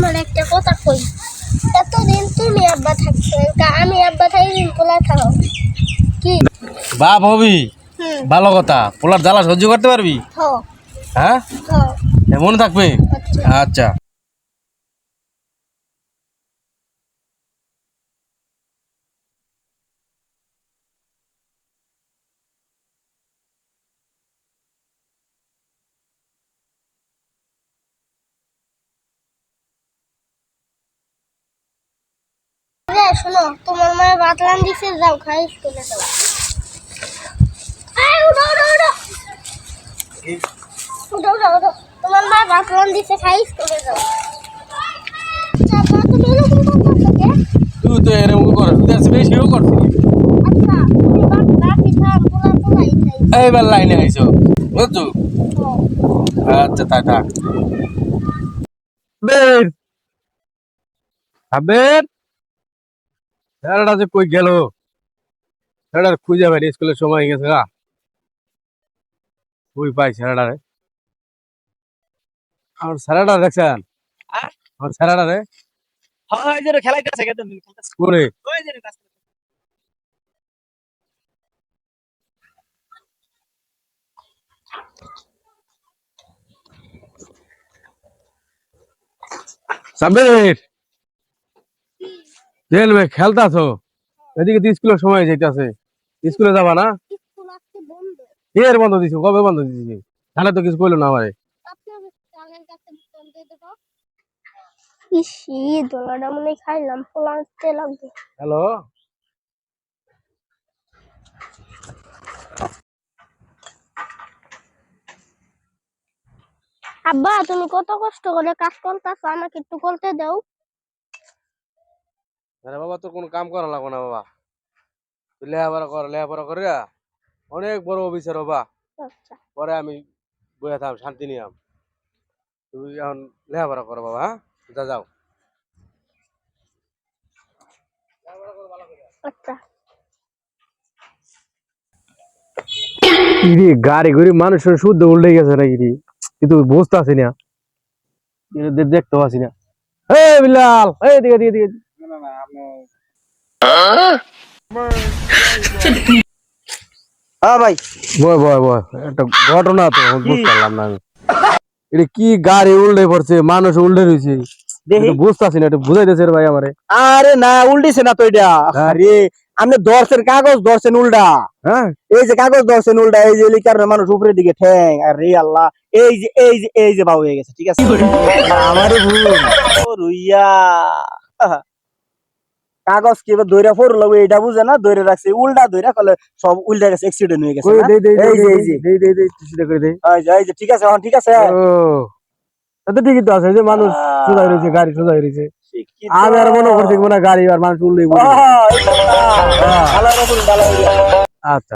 তোমার একটা কথা কই, এতদিন তুমি আব্বা থাকছো, আমি আব্বা থাকি দিন পোলা থাকো কি বাপ হবি? ভালো কথা। পোলার জ্বালা সহ্য করতে পারবি? হ্যাঁ, মনে থাকবে। আচ্ছা, শোনো, তোমার মায়ের বাতলান দিছে, যাও খাই স্কুলে যাও। উঠো উঠো উঠো, তোমার মায়ের বাতলান দিছে, খাই স্কুলে যাও। আচ্ছা মা, তুমি এরকম করছো কে? তুই তো এরকম করছিস, বেশিও করছিস। আচ্ছা তুমি বাপি থাম, পোলাই খাই। এইবার লাইনে আইছো, বুঝছো? আচ্ছা, তাই থাক। বের আবের ছেলেটা যে কই গেল, ছেলেটার খুঁজে বেরিয়ে স্কুলের সময় হয়ে গেছে গা। কই পাই ছেলেটারে? আমার ছেলেটা দেখছেন? আমার ছেলেটা রে করে সাবের খেলবে, খেলতাছো? এদিকে তো স্কুলের সময় যাইতেছে, স্কুলে যাবা না? স্কুল আজকে বন্ধ। এর বন্ধ দিছো? কবে বন্ধ দিছি? তাহলে তো কিছু কইলো না আমারে। আপনার চালের কাছে বোতল দিয়ে দেবো। ইসি, দোলাটা মনে হয় খাইলাম, পোলাতে লাগবে। হ্যালো, আব্বা, তুমি কত কষ্ট করে কাজ করতেছো, আমাকে একটু করতে দাও। আরে বাবা, তোর কোনো কাম করা লাগবে না বাবা। তুই লেখাপড়া করে অনেক বড় অফিসার হবা। আচ্ছা পরে আমি বইয়া থাম, শান্তি নিয়াম। তুমি এখন লেখাপড়া করো বাবা। হ্যাঁ, যাও। আচ্ছা। ইরি গাড়ি ঘুরি মানুষের শুদ্ধ উল্টে গেছে নাকি রে? কিন্তু বুঝতে আসি না, দেখতে পাচ্ছি না। এই বিলাল, এই দিকে দিকে দিকে। হ্যাঁ ভাই, বয় বয় বয়, একটা ঘটনা তো বুঝতে পারলাম না আমি। এটা কি গাড়ি উল্টে পড়ছে, মানুষ উল্টে রয়েছে, দেখি। বুঝতে আসি না, এটা বুঝাই দিয়েছে ভাই আমারে। আরে না, উল্টিছে না তো এটা। আরে আপনি দর্শের কাগজ ধরছেন উল্টা। হ্যাঁ, এই যে কাগজ ধরছেন উল্টা, এই যে লিখার মানুষ উপরের দিকে ঠ্যাং। আরে আল্লাহ, এই যে বাউ হয়ে গেছে। ঠিক আছে, আমারই ভুল। ও রুইয়া, কাগজ কি এবার দইরা ফোর লাগবে এটা বুঝে না, দইরে রাখছে উল্টা, দইরা কলে সব উল্টা গেছে, অ্যাক্সিডেন্ট হয়ে গেছে কই না? দে দে এই যে এই যে দে সিধা করে দে। এই যে ঠিক আছে, এখন ঠিক আছে। ও, এটা ঠিকই তো আছে, যে মানুষ সোজাই রয়েছে, গাড়ি সোজাই রয়েছে। শিক্ষিত। আমি আর মনে করছি মনে হয় গাড়ি আর মানুষ উল্টে পড়ছে। এই কথা। ভালো হবে, ভালো হবে। আচ্ছা।